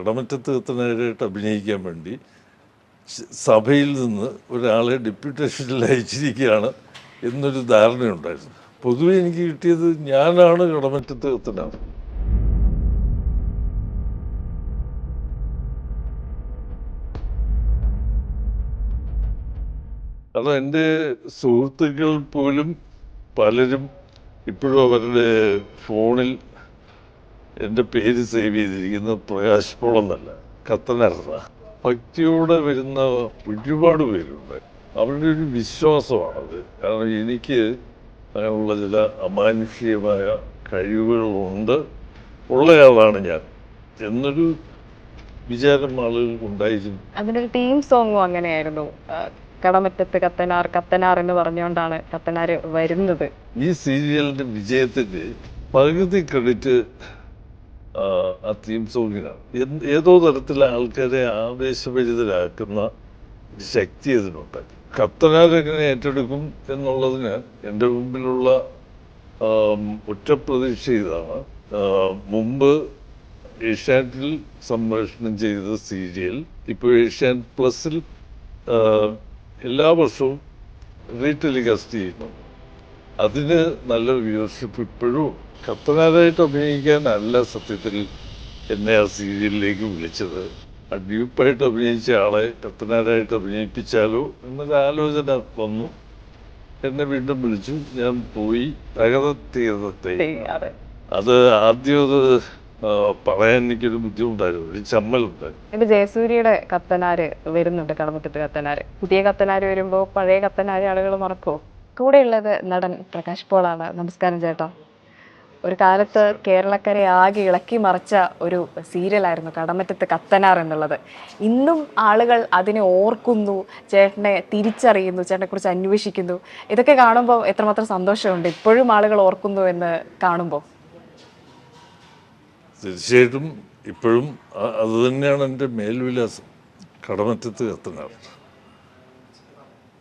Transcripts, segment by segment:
കടമറ്റത്ത് കത്തനാരായിട്ട് അഭിനയിക്കാൻ വേണ്ടി സഭയിൽ നിന്ന് ഒരാളെ ഡെപ്യൂട്ടേഷനിൽ അയച്ചിരിക്കുകയാണ് എന്നൊരു ധാരണയുണ്ടായിരുന്നു. പൊതുവെ എനിക്ക് കിട്ടിയത് ഞാനാണ് കടമറ്റത്ത് കത്തനാർ. കാരണം എൻ്റെ സുഹൃത്തുക്കൾ പോലും പലരും ഇപ്പോഴും അവരുടെ ഫോണിൽ എൻ്റെ പേര് സേവ് ചെയ്തിരിക്കുന്നത് പ്രകാശ് പോൾ എന്നല്ല, കത്തനാർ. ഭക്തിയോടെ വരുന്ന ഒരുപാട് പേരുണ്ട്. അവരുടെ ഒരു വിശ്വാസമാണത്. കാരണം എനിക്ക് അങ്ങനെയുള്ള ചില അമാനുഷികമായ കഴിവുകളുണ്ട്, ഉള്ളയാളാണ് ഞാൻ എന്നൊരു വിചാരം ആളുകൾക്ക് ഉണ്ടായിരുന്നു. അതിനൊരു ടീം സോങ്ങും അങ്ങനെയായിരുന്നു. കടമറ്റത്ത് കത്തനാർ കത്തനാർ എന്ന് പറഞ്ഞുകൊണ്ടാണ് കത്തനാർ വരുന്നത്. ഈ സീരിയലിന്റെ വിജയത്തിന്റെ പകുതി ക്രെഡിറ്റ് ആ തീം സോങ്ങിനാണ്. ഏതോ തരത്തിലെ ആൾക്കാരെ ആവേശഭരിതരാക്കുന്ന ശക്തി അതിനുണ്ട്. കത്തനാർ എങ്ങനെ ഏറ്റെടുക്കും എന്നുള്ളതിന് എൻ്റെ മുമ്പിലുള്ള ഒറ്റ പ്രതീക്ഷ ഇതാണ്. മുമ്പ് ഏഷ്യാനെറ്റിൽ സംപ്രേഷണം ചെയ്ത സീരിയൽ ഇപ്പോൾ ഏഷ്യാനെറ്റ് പ്ലസിൽ എല്ലാ വർഷവും റീടെലികാസ്റ്റ് ചെയ്യുന്നു. അതിന് നല്ല വ്യൂവർഷിപ്പ് ഇപ്പോഴും. കത്തനാരായിട്ട് അഭിനയിക്കാനല്ല സത്യത്തിൽ എന്നെ ആ സീരിയലിലേക്ക് വിളിച്ചത്. ആ ഡ്യൂപ്പായിട്ട് അഭിനയിച്ച ആളെ കത്തനാരായിട്ട് അഭിനയിപ്പിച്ചാലോ എന്നൊരു ആലോചന വന്നു. എന്നെ വീണ്ടും വിളിച്ചു, ഞാൻ പോയി. തകതീരത്തെ അത് ആദ്യം അത് പറയാൻ എനിക്കൊരു ബുദ്ധിമുട്ടായിരുന്നു, ഒരു ചമ്മലുണ്ടായിരുന്നു. ഇത് ജയസൂര്യയുടെ കത്തനാര് വരുന്നുണ്ട്, കടമറ്റത്ത് കത്തനാര്. പുതിയ കത്തനാര് വരുമ്പോൾ പഴയ കത്തനാര് ആളുകൾ മറക്കോ? കൂടെയുള്ളത് നടൻ പ്രകാശ് പോളാണ്. നമസ്കാരം ചേട്ടാ. ഒരു കാലത്ത് കേരളക്കരെ ആകെ ഇളക്കി മറിച്ച ഒരു സീരിയലായിരുന്നു കടമറ്റത്ത് കത്തനാർ എന്നുള്ളത്. ഇന്നും ആളുകൾ അതിനെ ഓർക്കുന്നു, ചേട്ടനെ തിരിച്ചറിയുന്നു, ചേട്ടനെ കുറിച്ച് അന്വേഷിക്കുന്നു. ഇതൊക്കെ കാണുമ്പോൾ എത്രമാത്രം സന്തോഷമുണ്ട് ഇപ്പോഴും ആളുകൾ ഓർക്കുന്നു എന്ന് കാണുമ്പോൾ. തീർച്ചയായിട്ടും ഇപ്പോഴും അത് തന്നെയാണ് എൻ്റെ മേൽവിലാസം, കടമറ്റത്ത് കത്തനാർ.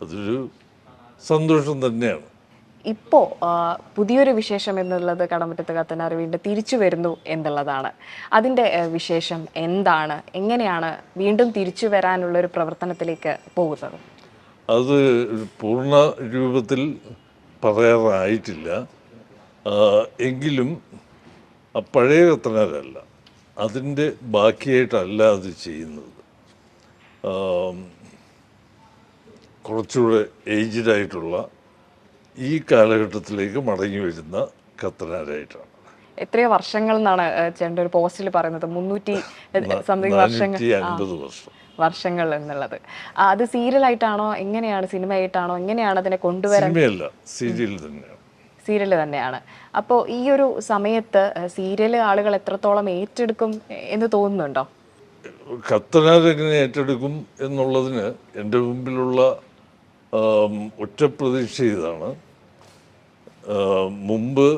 അതൊരു സന്തോഷം തന്നെയാണ്. ഇപ്പോൾ പുതിയൊരു വിശേഷം എന്നുള്ളത് കടമറ്റത്ത് കത്തനാർ വീണ്ടും തിരിച്ചു വരുന്നു എന്നുള്ളതാണ്. അതിൻ്റെ വിശേഷം എന്താണ്? എങ്ങനെയാണ് വീണ്ടും തിരിച്ചു വരാനുള്ളൊരു പ്രവർത്തനത്തിലേക്ക് പോകുന്നത്? അത് പൂർണ്ണ രൂപത്തിൽ പറയാറായിട്ടില്ല. എങ്കിലും ആ പഴയ കത്തനാരല്ല, അതിൻ്റെ ബാക്കിയായിട്ടല്ല അത് ചെയ്യുന്നത്. കുറച്ചുകൂടെ ഏജ്ഡായിട്ടുള്ള ഈ കാലഘട്ടത്തിലേക്ക് മടങ്ങി വരുന്ന കത്തനാരായിട്ടാണ്. എത്രയോ വർഷങ്ങൾ എന്നാണ് ചേട്ടൻ്റെ ഒരു പോസ്റ്റിൽ പറയുന്നത്, 350 വർഷങ്ങൾ എന്നുള്ളത്. അത് സീരിയലായിട്ടാണോ എങ്ങനെയാണ്, സിനിമയായിട്ടാണോ എങ്ങനെയാണ് അതിനെ കൊണ്ടുവരാൻ? സിനിമയല്ല, സീരിയൽ തന്നെയാണ്. സീരിയൽ തന്നെയാണ്. അപ്പോൾ ഈ ഒരു സമയത്ത് സീരിയൽ ആളുകൾ എത്രത്തോളം ഏറ്റെടുക്കും എന്ന് തോന്നുന്നുണ്ടോ? കത്തനാർ എങ്ങനെ ഏറ്റെടുക്കും എന്നുള്ളതിന് എൻ്റെ മുമ്പിലുള്ള ഒറ്റ പ്രതീക്ഷ ഇതാണ്. മുമ്പ്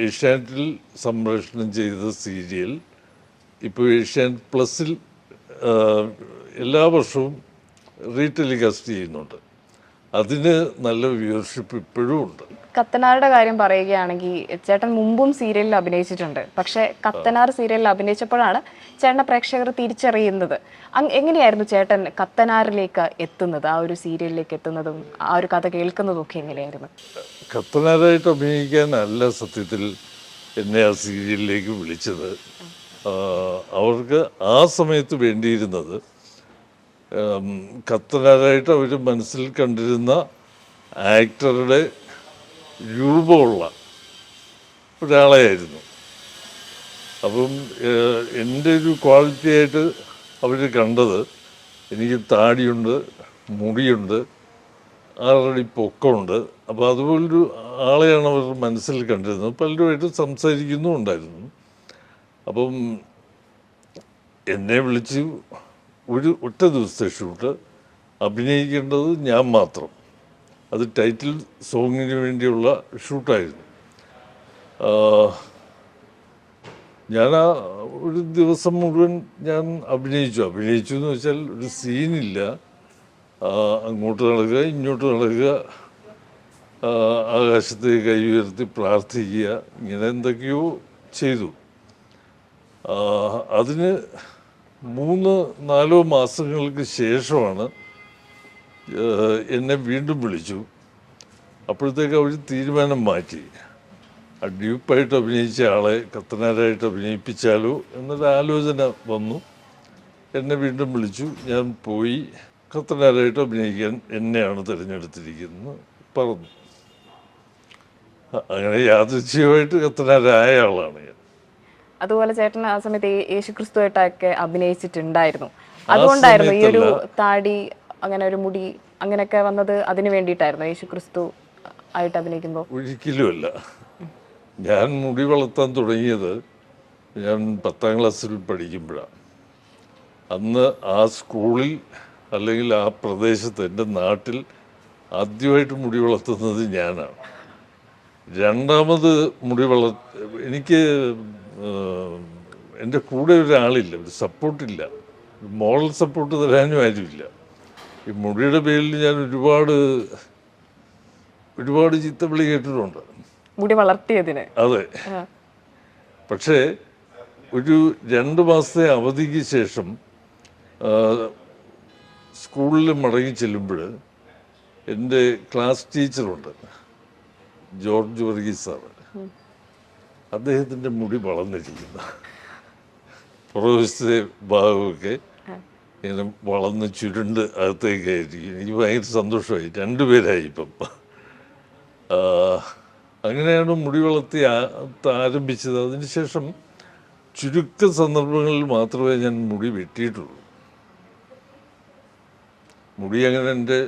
ഏഷ്യാനെറ്റിൽ സംപ്രേഷണം ചെയ്ത സീരിയൽ ഇപ്പോൾ ഏഷ്യാനെറ്റ് പ്ലസിൽ എല്ലാ വർഷവും റീടെലികാസ്റ്റ് ചെയ്യുന്നുണ്ട്. അതിന് നല്ല വ്യൂവർഷിപ്പ് ഇപ്പോഴും ഉണ്ട്. കത്തനാരുടെ കാര്യം പറയുകയാണെങ്കിൽ ചേട്ടൻ മുമ്പും സീരിയലിൽ അഭിനയിച്ചിട്ടുണ്ട്. പക്ഷേ കത്തനാർ സീരിയലിൽ അഭിനയിച്ചപ്പോഴാണ് ചേട്ടനെ പ്രേക്ഷകർ തിരിച്ചറിയുന്നത്. എങ്ങനെയായിരുന്നു ചേട്ടൻ കത്തനാറിലേക്ക് എത്തുന്നത്, ആ ഒരു സീരിയലിലേക്ക് എത്തുന്നതും ആ ഒരു കഥ കേൾക്കുന്നതും ഒക്കെ എങ്ങനെയായിരുന്നു? കത്തനാരായിട്ട് അഭിനയിക്കാനല്ല സത്യത്തിൽ എന്നെ ആ സീരിയലിലേക്ക് വിളിച്ചത്. അവർക്ക് ആ സമയത്ത് വേണ്ടിയിരുന്നത് കത്തനാരായിട്ട് അവർ മനസ്സിൽ കണ്ടിരുന്ന ആക്ടറുടെ രൂപമുള്ള ഒരാളെയായിരുന്നു. അപ്പം എൻ്റെ ഒരു ക്വാളിറ്റി ആയിട്ട് അവർ കണ്ടത് എനിക്ക് താടിയുണ്ട്, മുടിയുണ്ട്, 6 അടി പൊക്കമുണ്ട്. അപ്പോൾ അതുപോലൊരു ആളെയാണ് അവർ മനസ്സിൽ കണ്ടിരുന്നത്. പലരുമായിട്ട് സംസാരിക്കുന്നുണ്ടായിരുന്നു. അപ്പം എന്നെ വിളിച്ച് ഒറ്റ ദിവസത്തെ ഷൂട്ട്, അഭിനയിക്കേണ്ടത് ഞാൻ മാത്രം. അത് ടൈറ്റിൽ സോങ്ങിന് വേണ്ടിയുള്ള ഷൂട്ടായിരുന്നു. ഞാൻ ആ ഒരു ദിവസം മുഴുവൻ ഞാൻ അഭിനയിച്ചു എന്ന് വെച്ചാൽ ഒരു സീനില്ല. അങ്ങോട്ട് നടക്കുക, ഇങ്ങോട്ട് നടക്കുക, ആകാശത്തേക്ക് കൈ ഉയർത്തി പ്രാർത്ഥിക്കുക, ഇങ്ങനെ എന്തൊക്കെയോ ചെയ്തു. അതിന് 3-4 മാസങ്ങൾക്ക് ശേഷമാണ് എന്നെ വീണ്ടും വിളിച്ചു. അപ്പോഴത്തേക്ക് അവർ തീരുമാനം മാറ്റി. ആ ഡ്യൂപ്പായിട്ട് അഭിനയിച്ച ആളെ കത്തനാരായിട്ട് അഭിനയിപ്പിച്ചാലോ എന്നൊരു ആലോചന വന്നു. എന്നെ വീണ്ടും വിളിച്ചു. ഞാൻ പോയി കത്തനാരായിട്ട് അഭിനയിക്കാൻ എന്നെയാണ് തിരഞ്ഞെടുത്തിരിക്കുന്നത് പറഞ്ഞു. അങ്ങനെ യാദൃച്ഛികമായിട്ട് കത്തനാരായ ആളാണ് ഞാൻ. അതുപോലെ ചേട്ടൻ ആ സമയത്ത് യേശുക്രിസ്തുവായിട്ടൊക്കെ അഭിനയിച്ചിട്ടുണ്ടായിരുന്നു. അതുകൊണ്ടായിരുന്നു ഈ ഒരു താടി അങ്ങനെ ഒരു മുടി അങ്ങനെയൊക്കെ വന്നത് അതിന് വേണ്ടിയിട്ടായിരുന്നു യേശുക്രിസ്തു ആയിട്ട് അഭിനയിക്കുമ്പോൾ? ഒരിക്കലുമല്ല. ഞാൻ മുടി വളർത്താൻ തുടങ്ങിയത് ഞാൻ 10ാം ക്ലാസ്സിൽ പഠിക്കുമ്പോഴാണ്. അന്ന് ആ സ്കൂളിൽ അല്ലെങ്കിൽ ആ പ്രദേശത്ത് എൻ്റെ നാട്ടിൽ ആദ്യമായിട്ട് മുടി വളർത്തുന്നത് ഞാനാണ്. രണ്ടാമത് മുടി എനിക്ക് എൻ്റെ കൂടെ ഒരാളില്ല, ഒരു സപ്പോർട്ടില്ല, മോറൽ സപ്പോർട്ട് തരാനും ആരുമില്ല. ഈ മുടിയുടെ പേരിൽ ഞാൻ ഒരുപാട് ചീത്തവിളി കേട്ടിട്ടുണ്ട് മുടി വളർത്തിയതിന്. അതെ. പക്ഷേ ഒരു 2 മാസത്തെ അവധിക്ക് ശേഷം സ്കൂളിൽ മടങ്ങി ചെല്ലുമ്പോൾ എൻ്റെ ക്ലാസ് ടീച്ചറുണ്ട്, ജോർജ് വർഗീസ് സാറ്. അദ്ദേഹത്തിൻ്റെ മുടി വളർന്നിരിക്കുന്ന പുറവശത്തെ ഭാഗമൊക്കെ ഇങ്ങനെ വളർന്ന് ചുരുണ്ട് അകത്തേക്കായിരിക്കും. എനിക്ക് ഭയങ്കര സന്തോഷമായി. 2 പേരായി ഇപ്പം. അങ്ങനെയാണ് മുടി വളർത്തി ആരംഭിച്ചത്. അതിനുശേഷം ചുരുക്കം സന്ദർഭങ്ങളിൽ മാത്രമേ ഞാൻ മുടി വെട്ടിയിട്ടുള്ളൂ. മുടി അങ്ങനെ എൻ്റെ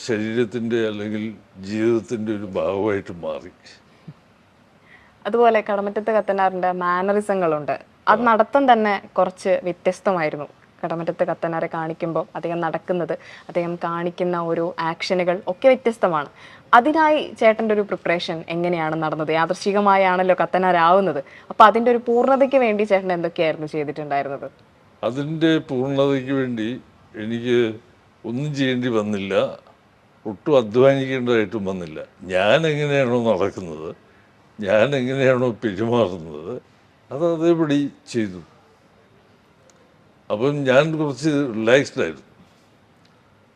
ശരീരത്തിൻ്റെ അല്ലെങ്കിൽ ജീവിതത്തിൻ്റെ ഒരു ഭാഗമായിട്ട് മാറി. അതുപോലെ കടമറ്റത്ത് കത്തനാറിൻ്റെ മാനറിസങ്ങളുണ്ട്. അത് നടത്തം തന്നെ കുറച്ച് വ്യത്യസ്തമായിരുന്നു. കടമറ്റത്ത് കത്തനാരെ കാണിക്കുമ്പോൾ അദ്ദേഹം നടക്കുന്നത്, അദ്ദേഹം കാണിക്കുന്ന ഓരോ ആക്ഷനുകൾ ഒക്കെ വ്യത്യസ്തമാണ്. അതിനായി ചേട്ടൻ്റെ ഒരു പ്രിപ്പറേഷൻ എങ്ങനെയാണ് നടന്നത്? യാദൃശ്ചികമായാണല്ലോ കത്തനാരാവുന്നത്. അപ്പോൾ അതിൻ്റെ ഒരു പൂർണ്ണതയ്ക്ക് വേണ്ടി ചേട്ടൻ എന്തൊക്കെയായിരുന്നു ചെയ്തിട്ടുണ്ടായിരുന്നത്? അതിൻ്റെ പൂർണ്ണതയ്ക്ക് വേണ്ടി എനിക്ക് ഒന്നും ചെയ്യേണ്ടി വന്നില്ല, ഒട്ടും അധ്വാനിക്കേണ്ടതായിട്ടും വന്നില്ല. ഞാൻ എങ്ങനെയാണോ നടക്കുന്നത്, ഞാൻ എങ്ങനെയാണോ പെരുമാറുന്നത്, അത് അതേപടി ചെയ്തു. അപ്പം ഞാൻ കുറച്ച് റിലാക്സ്ഡ് ആയിരുന്നു.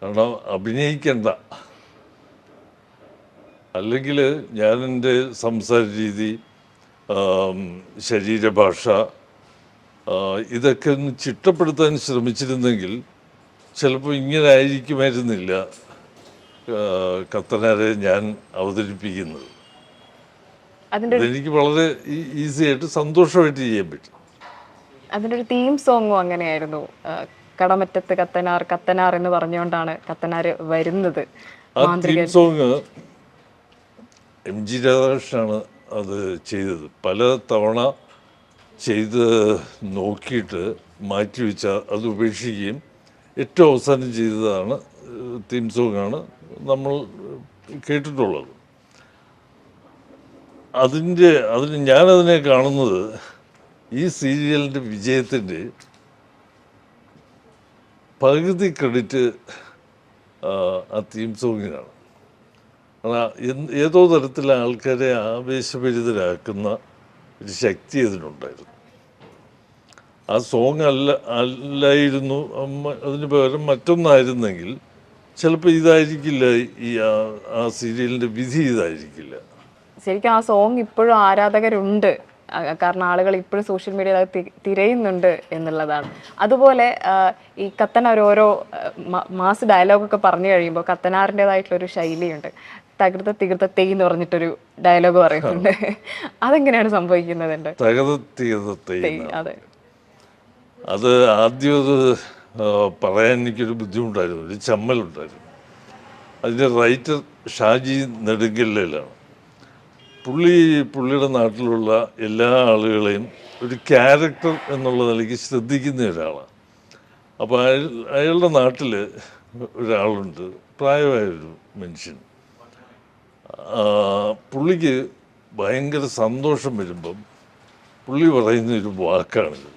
കാരണം അഭിനയിക്കണ്ട. അല്ലെങ്കിൽ ഞാൻ എൻ്റെ സംസാര രീതി, ശരീരഭാഷ, ഇതൊക്കെ ഒന്ന് ചിട്ടപ്പെടുത്താൻ ശ്രമിച്ചിരുന്നെങ്കിൽ ചിലപ്പോൾ ഇങ്ങനെ ആയിരിക്കുമായിരുന്നില്ല കത്തനാരെ ഞാൻ അവതരിപ്പിക്കുന്നത്. അതെനിക്ക് വളരെ ഈസി ആയിട്ട് സന്തോഷമായിട്ട് ചെയ്യാൻ പറ്റും. അതിൻ്റെ ഒരു തീം സോങ്ങും അങ്ങനെയായിരുന്നു. കടമറ്റത്ത് കത്തനാർ കത്തനാർ എന്ന് പറഞ്ഞുകൊണ്ടാണ് കത്തനാർ വരുന്നത്. ആ തീം സോങ് MG രാധാകൃഷ്ണനാണ് അത് ചെയ്തത്. പല തവണ ചെയ്ത് നോക്കിയിട്ട് മാറ്റിവെച്ച അത് ഉപേക്ഷിക്കുകയും ഏറ്റവും അവസാനം ചെയ്തതാണ് തീം സോങ്ങാണ് നമ്മൾ കേട്ടിട്ടുള്ളത്. അതിന് ഞാനതിനെ കാണുന്നത് ഈ സീരിയലിൻ്റെ വിജയത്തിൻ്റെ പകുതി ക്രെഡിറ്റ് ആ തീം സോങ്ങിനാണ്. ഏതോ തരത്തിൽ ആൾക്കാരെ ആവേശഭരിതരാക്കുന്ന ഒരു ശക്തി അതിനുണ്ടായിരുന്നു. ആ സോങ് അല്ലായിരുന്നു, അതിന് പകരം മറ്റൊന്നായിരുന്നെങ്കിൽ ചിലപ്പോൾ ഇതായിരിക്കില്ല, ആ സീരിയലിൻ്റെ വിധി ഇതായിരിക്കില്ല. ശരിക്കും ആ സോങ് ഇപ്പോഴും ആരാധകരുണ്ട്. കാരണം ആളുകൾ ഇപ്പോഴും സോഷ്യൽ മീഡിയയിൽ അത് തിരയുന്നുണ്ട് എന്നുള്ളതാണ്. അതുപോലെ ഈ കത്തനാർ ഓരോ മാസ് ഡയലോഗൊക്കെ പറഞ്ഞു കഴിയുമ്പോൾ കത്തനാറിൻ്റെതായിട്ടുള്ളൊരു ശൈലിയുണ്ട്. തകൃത തികൃത തെയ് എന്ന് പറഞ്ഞിട്ടൊരു ഡയലോഗ് പറയുന്നുണ്ട്. അതെങ്ങനെയാണ് സംഭവിക്കുന്നത്? അതെ, അത് ആദ്യം അത് പറയാൻ എനിക്കൊരു ബുദ്ധിമുട്ടായിരുന്നു, ഒരു ചമ്മലുണ്ടായിരുന്നു. അതിൻ്റെ റൈറ്റർ ഷാജി നെടുങ്കല്ലിലാണ്. പുള്ളിയുടെ നാട്ടിലുള്ള എല്ലാ ആളുകളെയും ഒരു ക്യാരക്ടർ എന്നുള്ള നിലയ്ക്ക് ശ്രദ്ധിക്കുന്ന ഒരാളാണ്. അപ്പോൾ അയാളുടെ നാട്ടിൽ ഒരാളുണ്ട്, പ്രായമായൊരു മനുഷ്യൻ. പുള്ളിക്ക് ഭയങ്കര സന്തോഷം വരുമ്പം പുള്ളി പറയുന്ന ഒരു വാക്കാണിത്,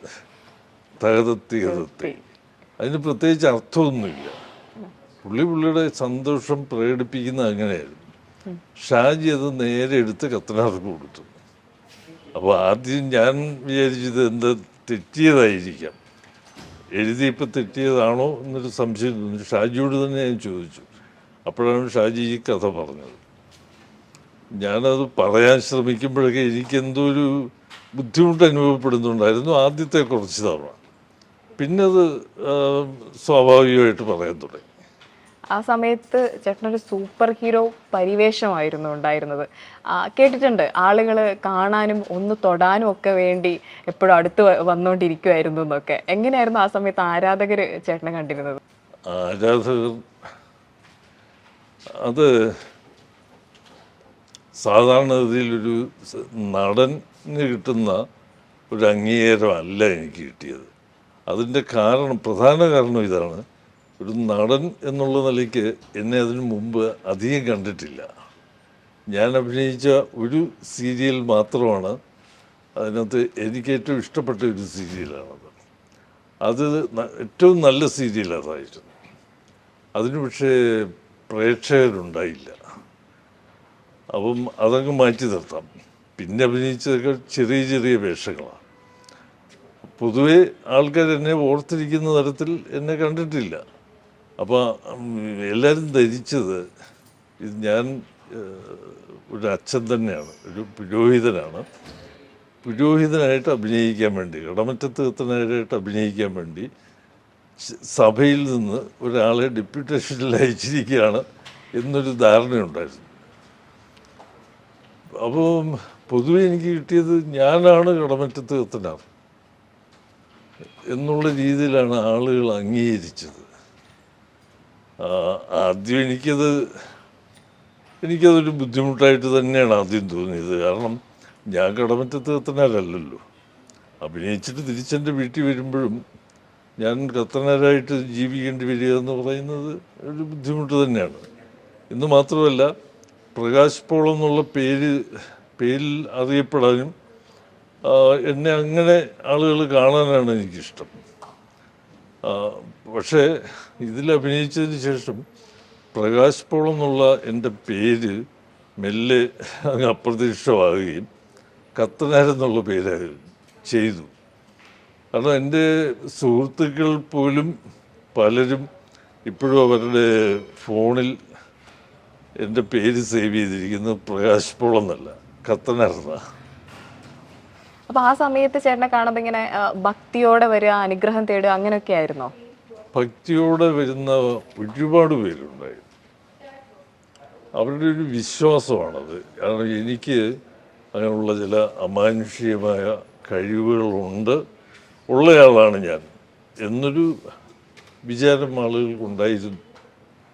തകതത്തി കതത്തി. അതിന് പ്രത്യേകിച്ച് അർത്ഥമൊന്നുമില്ല. പുള്ളിയുടെ സന്തോഷം പ്രകടിപ്പിക്കുന്ന അങ്ങനെയായിരുന്നു. ഷാജി അത് നേരെ എടുത്ത് കത്തനാർക്ക് കൊടുത്തു. അപ്പോൾ ആദ്യം ഞാൻ വിചാരിച്ചത് എന്താ തെറ്റിയതായിരിക്കാം. എഴുതിയപ്പോൾ തെറ്റിയതാണോ എന്നൊരു സംശയം തോന്നി. ഷാജിയോട് തന്നെ ഞാൻ ചോദിച്ചു. അപ്പോഴാണ് ഷാജി ഈ കഥ പറഞ്ഞത്. ഞാനത് പറയാൻ ശ്രമിക്കുമ്പോഴൊക്കെ എനിക്കെന്തോ ഒരു ബുദ്ധിമുട്ട് അനുഭവപ്പെടുന്നുണ്ടായിരുന്നു ആദ്യത്തെ കുറച്ച് തവണ. പിന്നെ അത് സ്വാഭാവികമായിട്ട് പറയാൻ തുടങ്ങി. ആ സമയത്ത് ചേട്ടനൊരു സൂപ്പർ ഹീറോ പരിവേഷമായിരുന്നു ഉണ്ടായിരുന്നത്. കേട്ടിട്ടുണ്ട് ആളുകൾ കാണാനും ഒന്ന് തൊടാനും ഒക്കെ വേണ്ടി എപ്പോഴും അടുത്ത് വന്നുകൊണ്ടിരിക്കുമായിരുന്നു എന്നൊക്കെ. എങ്ങനെയായിരുന്നു ആ സമയത്ത് ആരാധകർ ചേട്ടനെ കണ്ടിരുന്നത്? ആരാധകർ അത് സാധാരണഗതിയിലൊരു നടന് കിട്ടുന്ന ഒരു അംഗീകാരമല്ല എനിക്ക് കിട്ടിയത്. അതിൻ്റെ കാരണം, പ്രധാന കാരണം ഇതാണ്. ഒരു നടൻ എന്നുള്ള നിലയ്ക്ക് എന്നെ അതിനു മുമ്പ് അധികം കണ്ടിട്ടില്ല. ഞാൻ അഭിനയിച്ച ഒരു സീരിയൽ മാത്രമാണ് അതിനകത്ത് എനിക്ക് ഏറ്റവും ഇഷ്ടപ്പെട്ട ഒരു സീരിയലാണത്. അത് ഏറ്റവും നല്ല സീരിയൽ അതായിരുന്നു. അതിന് പക്ഷേ പ്രേക്ഷകരുണ്ടായില്ല. അപ്പം അതങ്ങ് മാറ്റി നിർത്താം. പിന്നെ അഭിനയിച്ചതൊക്കെ ചെറിയ ചെറിയ വേഷങ്ങളാണ്. പൊതുവെ ആൾക്കാർ എന്നെ ഓർത്തിരിക്കുന്ന തരത്തിൽ എന്നെ കണ്ടിട്ടില്ല. അപ്പോൾ എല്ലാവരും ധരിച്ചത് ഇത് ഞാൻ ഒരു അച്ഛൻ തന്നെയാണ്, ഒരു പുരോഹിതനാണ്. പുരോഹിതനായിട്ട് അഭിനയിക്കാൻ വേണ്ടി, കടമറ്റത്ത് കത്തനാരായിട്ട് അഭിനയിക്കാൻ വേണ്ടി സഭയിൽ നിന്ന് ഒരാളെ ഡെപ്യൂട്ടേഷനിൽ അയച്ചിരിക്കുകയാണ് എന്നൊരു ധാരണയുണ്ടായിരുന്നു. അപ്പോൾ പൊതുവെ എനിക്ക് കിട്ടിയത് ഞാനാണ് കടമറ്റത്ത് കത്തനാർ എന്നുള്ള രീതിയിലാണ് ആളുകൾ അംഗീകരിച്ചത്. ആദ്യം എനിക്കതൊരു ബുദ്ധിമുട്ടായിട്ട് തന്നെയാണ് ആദ്യം തോന്നിയത്. കാരണം ഞാൻ കടമറ്റത്ത് കത്തനാരല്ലല്ലോ. അഭിനയിച്ചിട്ട് തിരിച്ചെൻ്റെ വീട്ടിൽ വരുമ്പോഴും ഞാൻ കത്തനാരായിട്ട് ജീവിക്കേണ്ടി വരിക എന്ന് പറയുന്നത് ഒരു ബുദ്ധിമുട്ട് തന്നെയാണ്. ഇന്ന് മാത്രമല്ല, പ്രകാശ് പോൾ എന്നുള്ള പേരിൽ അറിയപ്പെടാനും എന്നെ അങ്ങനെ ആളുകൾ കാണാനാണ് എനിക്കിഷ്ടം. പക്ഷേ ഇതിൽ അഭിനയിച്ചതിന് ശേഷം പ്രകാശ് പോൾ എന്നുള്ള എൻ്റെ പേര് മെല്ലെ അങ്ങ് അപ്രത്യക്ഷമാകുകയും കത്തനാരെന്നുള്ള പേര് ചെയ്തു. കാരണം എൻ്റെ സുഹൃത്തുക്കൾ പോലും പലരും ഇപ്പോഴും അവരുടെ ഫോണിൽ എൻ്റെ പേര് സേവ് ചെയ്തിരിക്കുന്നത് പ്രകാശ് പോൾ എന്നല്ല, കത്തനാരെന്നാണ്. അപ്പൊ ആ സമയത്ത് ചേട്ടനെ കാണുമ്പോൾ ഇങ്ങനെ ഭക്തിയോടെ വരിക, അനുഗ്രഹം തേടുക, അങ്ങനെയൊക്കെ ആയിരുന്നോ? ഭക്തിയോടെ വരുന്ന ഒരുപാട് പേരുണ്ടായിരുന്നു. അവരുടെ ഒരു വിശ്വാസമാണത്. കാരണം എനിക്ക് അങ്ങനെയുള്ള ചില അമാനുഷികമായ കഴിവുകളുണ്ട്, ഉള്ളയാളാണ് ഞാൻ എന്നൊരു വിചാരം ആളുകൾക്കുണ്ടായിരുന്നു.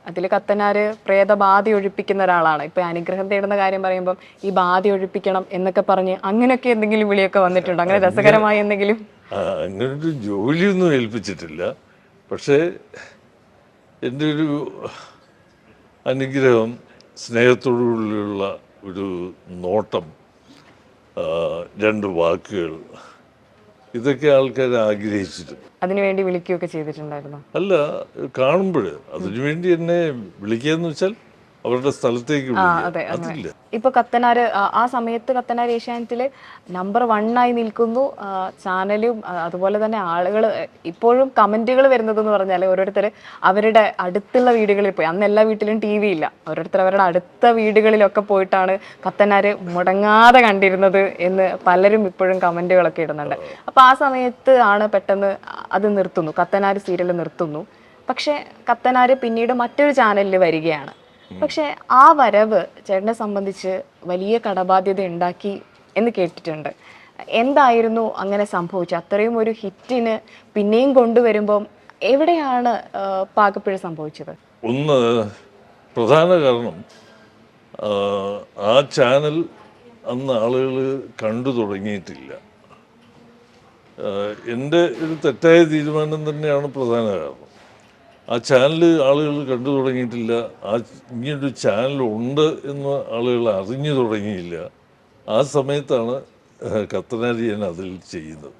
അതിൽ കത്തനാര് പ്രേതബാധ ഒഴിപ്പിക്കുന്ന ഒരാളാണ്. ഇപ്പൊ അനുഗ്രഹം തേടുന്ന കാര്യം പറയുമ്പോൾ ഈ ബാധ ഒഴിപ്പിക്കണം എന്നൊക്കെ പറഞ്ഞ് അങ്ങനെയൊക്കെ എന്തെങ്കിലും വിളിയൊക്കെ വന്നിട്ടുണ്ടോ? അങ്ങനെ രസകരമായ എന്തെങ്കിലും? അങ്ങനൊരു ജോലിയൊന്നും ഏൽപ്പിച്ചിട്ടില്ല. പക്ഷേ എൻ്റെ ഒരു അനുഗ്രഹം, സ്നേഹത്തോടുള്ള ഒരു നോട്ടം, രണ്ട് വാക്കുകൾ, ഇതൊക്കെ ആൾക്കാർ ആഗ്രഹിച്ചിട്ടുണ്ട്. അതിനുവേണ്ടി വിളിക്കുകയൊക്കെ ചെയ്തിട്ടുണ്ടായിരുന്നു? അല്ല, കാണുമ്പോൾ അതിനുവേണ്ടി എന്നെ വിളിക്കാന്ന് വെച്ചാൽ അവരുടെ സ്ഥലത്തേക്ക് അതില്ല. ഇപ്പൊ കത്തനാര് ആ സമയത്ത് കത്തനാർ ഏഷ്യാനെറ്റില് നമ്പർ 1 നിൽക്കുന്നു. ചാനലും അതുപോലെ തന്നെ ആളുകൾ ഇപ്പോഴും കമന്റുകൾ വരുന്നതെന്ന് പറഞ്ഞാൽ ഓരോരുത്തർ അവരുടെ അടുത്തുള്ള വീടുകളിൽ പോയി, അന്ന് എല്ലാ വീട്ടിലും TV ഇല്ല, ഓരോരുത്തർ അവരുടെ അടുത്ത വീടുകളിലൊക്കെ പോയിട്ടാണ് കത്തനാര് മുടങ്ങാതെ കണ്ടിരുന്നത് എന്ന് പലരും ഇപ്പോഴും കമന്റുകളൊക്കെ ഇടുന്നുണ്ട്. അപ്പൊ ആ സമയത്ത് ആണ് പെട്ടെന്ന് അത് നിർത്തുന്നു, കത്തനാര് സീരിയൽ നിർത്തുന്നു. പക്ഷെ കത്തനാര് പിന്നീട് മറ്റൊരു ചാനലിൽ വരികയാണ്. പക്ഷെ ആ വരവ് ചേട്ടനെ സംബന്ധിച്ച് വലിയ കടബാധ്യത ഉണ്ടാക്കി എന്ന് കേട്ടിട്ടുണ്ട്. എന്തായിരുന്നു അങ്ങനെ സംഭവിച്ചത്? അത്രയും ഒരു ഹിറ്റിന് പിന്നെയും കൊണ്ടുവരുമ്പം എവിടെയാണ് പാകപ്പിഴ സംഭവിച്ചത്? ഒന്ന് പ്രധാന കാരണം, ആ ചാനൽ അന്ന് ആളുകൾ കണ്ടു തുടങ്ങിയിട്ടില്ല. എൻ്റെ ഒരു തെറ്റായ തീരുമാനം തന്നെയാണ് പ്രധാന കാരണം. ആ ചാനൽ ആളുകൾ കണ്ടു തുടങ്ങിയിട്ടില്ല. ഇങ്ങനൊരു ചാനലുണ്ട് എന്ന് ആളുകൾ അറിഞ്ഞു തുടങ്ങിയില്ല. ആ സമയത്താണ് കത്തനാരി ഞാൻ അതിൽ ചെയ്യുന്നത്.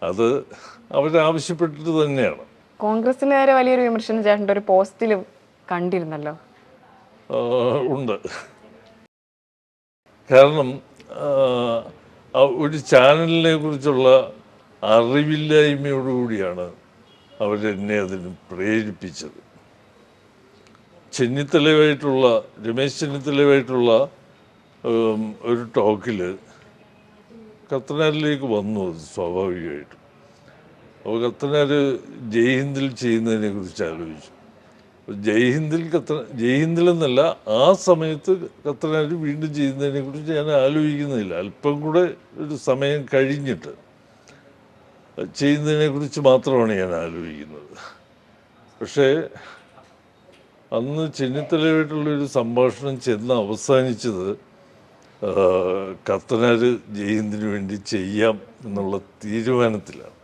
അത് അവരാവശ്യപ്പെട്ടിട്ട് തന്നെയാണ്. കോൺഗ്രസിന് നേരെ വലിയൊരു വിമർശനം ചേട്ടൻ്റെ ഒരു പോസ്റ്റിലും കണ്ടിരുന്നല്ലോ. ഉണ്ട്. കാരണം ഒരു ചാനലിനെ കുറിച്ചുള്ള അറിവില്ലായ്മയോടുകൂടിയാണ് അവരെന്നെ അതിന് പ്രേരിപ്പിച്ചത്. ചെന്നിത്തലയുമായിട്ടുള്ള രമേശ് ചെന്നിത്തലയുമായിട്ടുള്ള ഒരു ടോക്കിൽ കത്തനാരിലേക്ക് വന്നു അത് സ്വാഭാവികമായിട്ടും. അപ്പോൾ കത്തനാർ ജയ്ഹിന്ദിൽ ചെയ്യുന്നതിനെ കുറിച്ച് ആലോചിച്ചു. ജയ്ഹിന്ദിലെന്നല്ല, ആ സമയത്ത് കത്തനാർ വീണ്ടും ചെയ്യുന്നതിനെ കുറിച്ച് ഞാൻ ആലോചിക്കുന്നില്ല. അല്പം കൂടെ ഒരു സമയം കഴിഞ്ഞിട്ട് ചെയ്യുന്നതിനെ കുറിച്ച് മാത്രമാണ് ഞാൻ ആലോചിക്കുന്നത്. പക്ഷേ അന്ന് ചെന്നിത്തലയായിട്ടുള്ളൊരു സംഭാഷണം ചെന്ന് അവസാനിച്ചത് കത്തനാർ ജയ്ഹിന്ദിന് വേണ്ടി ചെയ്യാം എന്നുള്ള തീരുമാനത്തിലാണ്.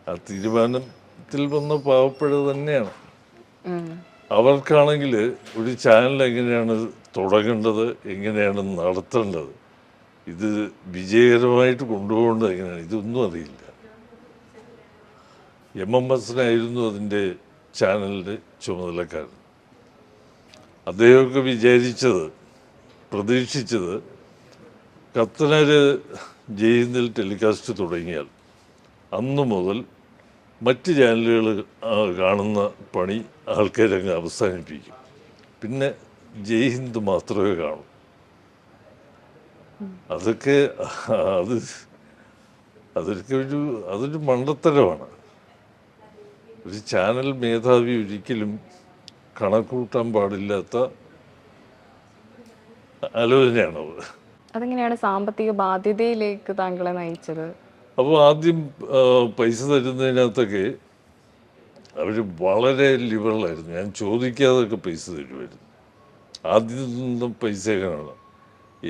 ആ തീരുമാനത്തിൽ വന്ന പാവപ്പഴ തന്നെയാണ്. അവർക്കാണെങ്കിൽ ഒരു ചാനൽ എങ്ങനെയാണ് തുടങ്ങേണ്ടത്, എങ്ങനെയാണ് നടത്തേണ്ടത്, ഇത് വിജയകരമായിട്ട് കൊണ്ടുപോകേണ്ടത് എങ്ങനെയാണ്, ഇതൊന്നും അറിയില്ല. MMS അതിൻ്റെ ചാനലിൻ്റെ ചുമതലക്കാരൻ. അദ്ദേഹമൊക്കെ വിചാരിച്ചത്, പ്രതീക്ഷിച്ചത് കത്തനാർ ജയ്ഹിന്ദിൽ ടെലികാസ്റ്റ് തുടങ്ങിയാൽ അന്നു മുതൽ മറ്റ് ചാനലുകൾ കാണുന്ന പണി ആൾക്കാരങ്ങ് അവസാനിപ്പിക്കും, പിന്നെ ജയ്ഹിന്ദ് മാത്രമേ കാണൂ. അതൊക്കെ അതൊരു മണ്ടത്തരമാണ്. ഒരു ചാനൽ മേധാവി ഒരിക്കലും കണക്കൂട്ടാൻ പാടില്ലാത്ത ആലോചനയാണത്. അതെങ്ങനെയാണ് സാമ്പത്തിക ബാധ്യതയിലേക്ക് താങ്കളെ നയിച്ചത്? അപ്പോൾ ആദ്യം പൈസ തരുന്നതിനകത്തൊക്കെ അവർ വളരെ ലിബറലായിരുന്നു. ഞാൻ ചോദിക്കാതൊക്കെ പൈസ തരുമായിരുന്നു. ആദ്യം പൈസ എങ്ങനെയാണ്,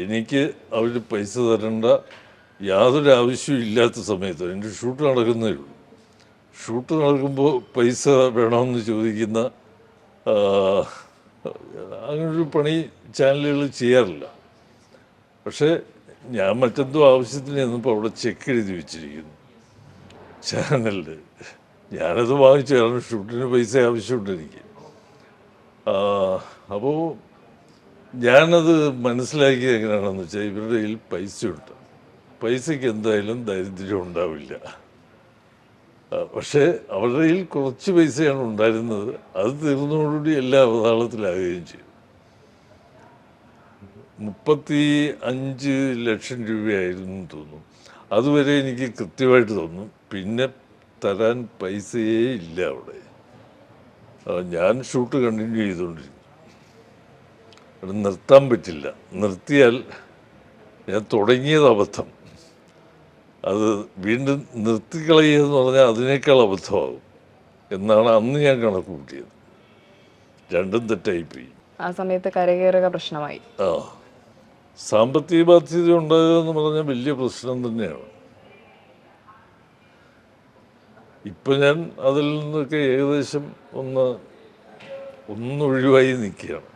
എനിക്ക് അവർ പൈസ തരേണ്ട യാതൊരു ആവശ്യവും ഇല്ലാത്ത സമയത്ത് എൻ്റെ ഷൂട്ട് നടക്കുന്നേ ഉള്ളൂ. ഷൂട്ട് നടക്കുമ്പോൾ പൈസ വേണമെന്ന് ചോദിക്കുന്ന അങ്ങനൊരു പണി ചാനലുകൾ ചെയ്യാറില്ല. പക്ഷേ ഞാൻ മറ്റെന്തോ ആവശ്യത്തിന് ചെന്നപ്പോൾ അവിടെ ചെക്ക് എഴുതി വെച്ചിരിക്കുന്നു ചാനലിൽ. ഞാനത് വാങ്ങിച്ചു, കാരണം ഷൂട്ടിന് പൈസ ആവശ്യമുണ്ട് എനിക്ക്. അപ്പോൾ ഞാനത് മനസ്സിലാക്കിയത് എങ്ങനെയാണെന്ന് വെച്ചാൽ, ഇവരുടെ കയ്യിൽ പൈസയുണ്ട്, പൈസയ്ക്ക് എന്തായാലും ദാരിദ്ര്യം ഉണ്ടാവില്ല. പക്ഷേ അവരുടെ കയ്യിൽ കുറച്ച് പൈസയാണ് ഉണ്ടായിരുന്നത്. അത് തീർന്നതോടുകൂടി എല്ലാ അവതാളത്തിലാകുകയും ചെയ്തു. 35 ലക്ഷം രൂപയായിരുന്നു തോന്നുന്നു. അതുവരെ എനിക്ക് കൃത്യമായിട്ട് തോന്നും. പിന്നെ തരാൻ പൈസയേ ഇല്ല അവിടെ. ഞാൻ ഷൂട്ട് കണ്ടിന്യൂ ചെയ്തുകൊണ്ടിരിക്കും. അവിടെ നിർത്താൻ പറ്റില്ല. നിർത്തിയാൽ ഞാൻ തുടങ്ങിയത് അബദ്ധം, അത് വീണ്ടും നിർത്തിക്കളയുക എന്ന് പറഞ്ഞാൽ അതിനേക്കാൾ അബദ്ധമാകും എന്നാണ് അന്ന് ഞാൻ കണക്ക് കൂട്ടിയത്. രണ്ടും തെറ്റായിപ്പോയി. ആ സമയത്ത് കരകയറുക പ്രശ്നമായി. സാമ്പത്തിക ബാധ്യത ഉണ്ടാകുക എന്ന് പറഞ്ഞാൽ വലിയ പ്രശ്നം തന്നെയാണ്. ഇപ്പം ഞാൻ അതിൽ നിന്നൊക്കെ ഏകദേശം ഒന്നൊഴിവായി നിൽക്കുകയാണ്.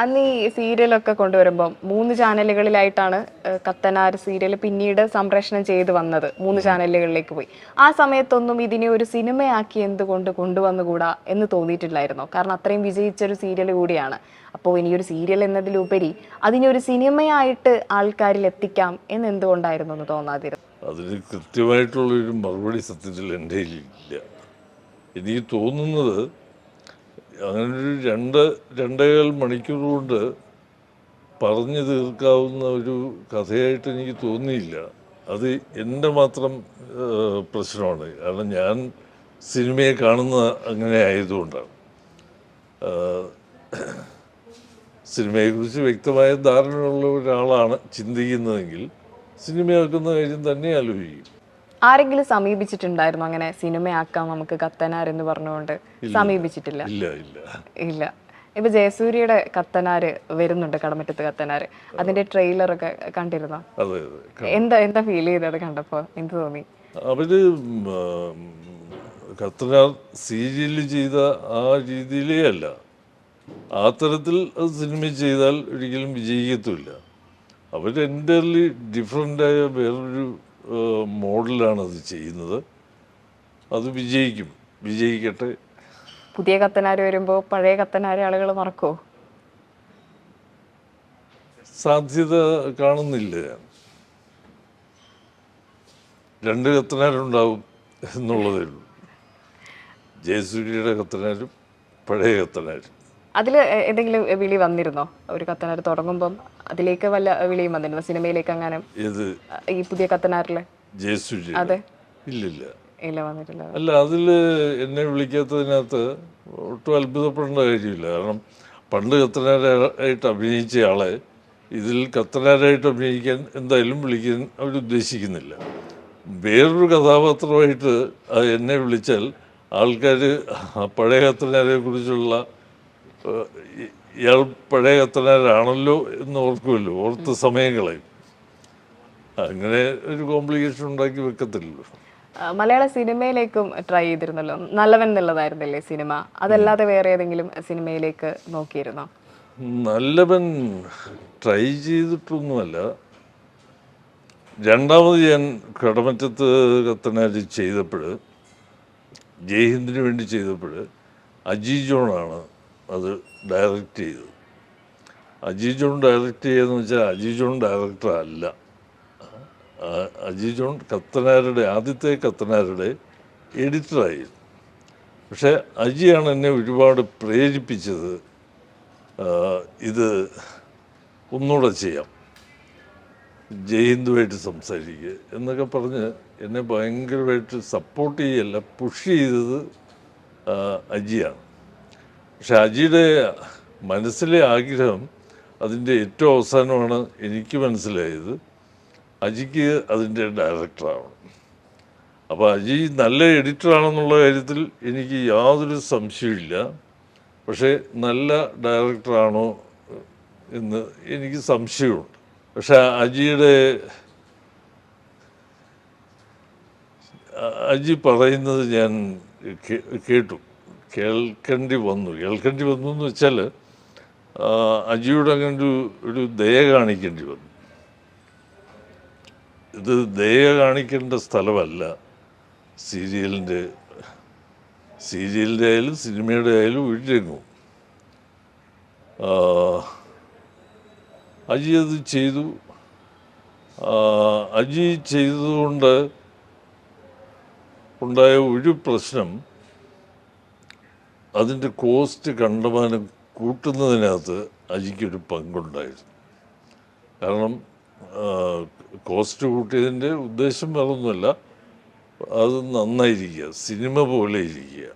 അന്ന് ഈ സീരിയലൊക്കെ കൊണ്ടുവരുമ്പം 3 ചാനലുകളിലായിട്ടാണ് കത്തനാർ സീരിയൽ പിന്നീട് സംപ്രേഷണം ചെയ്ത് വന്നത്. 3 ചാനലുകളിലേക്ക് പോയി. ആ സമയത്തൊന്നും ഇതിനെ ഒരു സിനിമയാക്കി എന്തുകൊണ്ട് കൊണ്ടുവന്നുകൂടാ എന്ന് തോന്നിയിട്ടില്ലായിരുന്നോ? കാരണം അത്രയും വിജയിച്ചൊരു സീരിയൽ കൂടിയാണ്. അപ്പോൾ ഇനിയൊരു സീരിയൽ എന്നതിലുപരി അതിനെ ഒരു സിനിമയായിട്ട് ആൾക്കാരിൽ എത്തിക്കാം എന്ന് എന്തുകൊണ്ടായിരുന്നു എന്ന് തോന്നാതിരുന്നു? അതിന് കൃത്യമായിട്ടുള്ളൊരു മറുപടി സത്യത്തിൽ എൻ്റെ ഇല്ല. എനിക്ക് തോന്നുന്നത് അങ്ങനൊരു 2-2.25 മണിക്കൂർ കൊണ്ട് പറഞ്ഞു തീർക്കാവുന്ന ഒരു കഥയായിട്ട് എനിക്ക് തോന്നിയില്ല. അത് എൻ്റെ മാത്രം പ്രശ്നമാണ്. കാരണം ഞാൻ സിനിമയെ കാണുന്ന അങ്ങനെ ആയതുകൊണ്ടാണ്. സിനിമയെക്കുറിച്ച് വ്യക്തമായ ധാരണയുള്ള ഒരാളാണ് ചിന്തിക്കുന്നതെങ്കിൽ സിനിമയാക്കുന്ന കാര്യം തന്നെ ആലോചിക്കും. ആരെങ്കിലും സമീപിച്ചിട്ടുണ്ടായിരുന്നു അങ്ങനെ സിനിമയാക്കാം നമുക്ക് കത്തനാർ എന്ന് പറഞ്ഞുകൊണ്ട്? സമീപിച്ചിട്ടില്ല. ഇല്ല. ഇപ്പൊ ജയസൂര്യയുടെ കത്തനാര് വരുന്നുണ്ട്, കടമറ്റത്ത് കത്തനാര്. അതിന്റെ ട്രെയിലറൊക്കെ കണ്ടിരുന്നോ? എന്താ ഫീൽ ചെയ്തത് കണ്ടപ്പോ? എന്ത് തോന്നി? അവര് കത്തനാർ സീരിയല് ചെയ്ത ആ രീതിയിലേ അല്ല, ആ തരത്തിൽ അത് സിനിമ ചെയ്താൽ ഒരിക്കലും വിജയിക്കത്തുമില്ല. അവർ എൻ്റർലി ഡിഫറെൻ്റായ വേറൊരു മോഡലാണ് അത് ചെയ്യുന്നത്. അത് വിജയിക്കട്ടെ. പുതിയ കത്തനാർ വരുമ്പോൾ പഴയ കത്തനാരെ ആളുകൾ മറക്കോ? സാധ്യത കാണുന്നില്ല. 2 കത്തനാരുണ്ടാവും എന്നുള്ളതേ ഉള്ളൂ. ജയസൂര്യയുടെ കത്തനാരും പഴയ കത്തനാരും. അതിൽ എന്തെങ്കിലും വിളി വന്നിരുന്നോ? ഒരു കത്തനാർ തുടങ്ങുമ്പം അതിലേക്ക് വല്ല വിളിയും വന്നിരുന്നോ സിനിമയിലേക്ക്? അങ്ങനെ ഏത് ഈ പുതിയ കത്തനാരിലെ ജയസൂര്യ? അതെ. ഇല്ലില്ല. ഇല്ല, വന്നിട്ടില്ല. അല്ല, അതിൽ എന്നെ വിളിക്കാത്തതിനകത്ത് ഒട്ടും അത്ഭുതപ്പെടേണ്ട കാര്യമില്ല. കാരണം പണ്ട് കത്തനാരായിട്ട് അഭിനയിച്ച ആളെ ഇതിൽ കത്തനാരായിട്ട് അഭിനയിക്കാൻ എന്തായാലും വിളിക്കാൻ അവരുദ്ദേശിക്കുന്നില്ല. വേറൊരു കഥാപാത്രമായിട്ട് എന്നെ വിളിച്ചാൽ ആൾക്കാർ പഴയ കത്തനാരെ കുറിച്ചുള്ള ഇയാൾ പഴയ കത്തനാരാണല്ലോ എന്ന് ഓർക്കുമല്ലോ, ഓർത്ത് സമയം കളയും. അങ്ങനെ ഒരു കോംപ്ലിക്കേഷൻ ഉണ്ടാക്കി വെക്കത്തില്ലല്ലോ. മലയാള സിനിമയിലേക്കും ട്രൈ ചെയ്തിരുന്നല്ലോ. നല്ലവൻ എന്നുള്ളതായിരുന്നില്ലേ സിനിമ? അതല്ലാതെ വേറെ ഏതെങ്കിലും സിനിമയിലേക്ക് നോക്കിയിരുന്നോ? നല്ലവൻ ട്രൈ ചെയ്തിട്ടൊന്നുമല്ല. രണ്ടാമത് ഞാൻ കടമറ്റത്ത് കത്തനാര് ചെയ്തപ്പോൾ, ജയ്ഹിന്ദിന് വേണ്ടി ചെയ്തപ്പോൾ അജി ജോണാണ് അത് ഡയറക്റ്റ് ചെയ്തത്. അജി ജോൺ ഡയറക്റ്റ് ചെയ്യുകയെന്ന് വെച്ചാൽ അജി ജോൺ ഡയറക്ടർ അല്ല. അജി ജോൺ കത്തനാരുടെ ആദ്യത്തെ കത്തനാരുടെ എഡിറ്ററായിരുന്നു. പക്ഷേ അജിയാണ് എന്നെ ഒരുപാട് പ്രേരിപ്പിച്ചത്. ഇത് ഒന്നുകൂടെ ചെയ്യാം, ജയ്ഹിന്ദുമായിട്ട് സംസാരിക്കുക എന്നൊക്കെ പറഞ്ഞ് എന്നെ ഭയങ്കരമായിട്ട് സപ്പോർട്ട് ചെയ്യല്ല, പുഷ് ചെയ്തത് അജിയാണ്. പക്ഷെ അജിയുടെ മനസ്സിലെ ആഗ്രഹം അതിൻ്റെ ഏറ്റവും അവസാനമാണ് എനിക്ക് മനസ്സിലായത്, അജിക്ക് അതിൻ്റെ ഡയറക്ടറാവണം. അപ്പോൾ അജി നല്ല എഡിറ്ററാണെന്നുള്ള കാര്യത്തിൽ എനിക്ക് യാതൊരു സംശയമില്ല. പക്ഷേ നല്ല ഡയറക്ടറാണോ എന്ന് എനിക്ക് സംശയമുണ്ട്. പക്ഷെ അജി പറയുന്നത് ഞാൻ കേട്ടു, കേൾക്കേണ്ടി വന്നു എന്ന് വെച്ചാൽ അജിയോട് അങ്ങനെ ഒരു ദയ കാണിക്കേണ്ടി വന്നു. ഇത് ദയ കാണിക്കേണ്ട സ്ഥലമല്ല സീരിയലിൻ്റെ ആയാലും സിനിമയുടെ ആയാലും ഒരു രംഗവും. അജി അത് ചെയ്തു. അജി ചെയ്തതുകൊണ്ട് ഉണ്ടായ ഒരു പ്രശ്നം, അതിൻ്റെ കോസ്റ്റ് കണ്ടമാനം കൂട്ടുന്നതിനകത്ത് അജിക്കൊരു പങ്കുണ്ടായിരുന്നു. കാരണം കോസ്റ്റ് കൂട്ടിയതിൻ്റെ ഉദ്ദേശം വേറൊന്നുമല്ല, അത് നന്നായിരിക്കുക, സിനിമ പോലെ ഇരിക്കുക.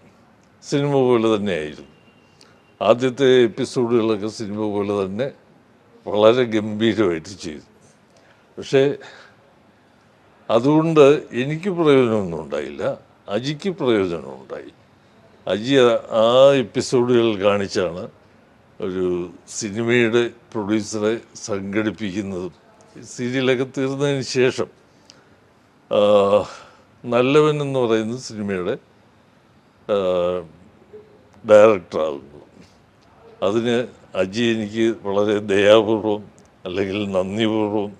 സിനിമ പോലെ തന്നെ ആയിരുന്നു. ആദ്യത്തെ എപ്പിസോഡുകളൊക്കെ സിനിമ പോലെ തന്നെ വളരെ ഗംഭീരമായിട്ട് ചെയ്തു. പക്ഷേ അതുകൊണ്ട് എനിക്ക് പ്രയോജനമൊന്നും ഉണ്ടായില്ല, അജിക്ക് പ്രയോജനമുണ്ടായി. അജി ആ എപ്പിസോഡുകൾ കാണിച്ചാണ് ഒരു സിനിമയുടെ പ്രൊഡ്യൂസറെ സംഘടിപ്പിക്കുന്നതും. സീരിയലൊക്കെ തീർന്നതിന് ശേഷം നല്ലവൻ എന്ന് പറയുന്ന സിനിമയുടെ ഡയറക്ടറാകുന്നു. അതിന് അജി എനിക്ക് വളരെ ദയാപൂർവം അല്ലെങ്കിൽ നന്ദിപൂർവം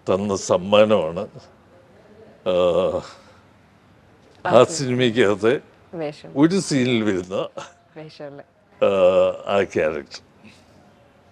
തന്ന സമ്മാനമാണ് ആ സിനിമയ്ക്കകത്തെ ഒരു സീനിൽ വരുന്ന ആ ക്യാരക്ടർ.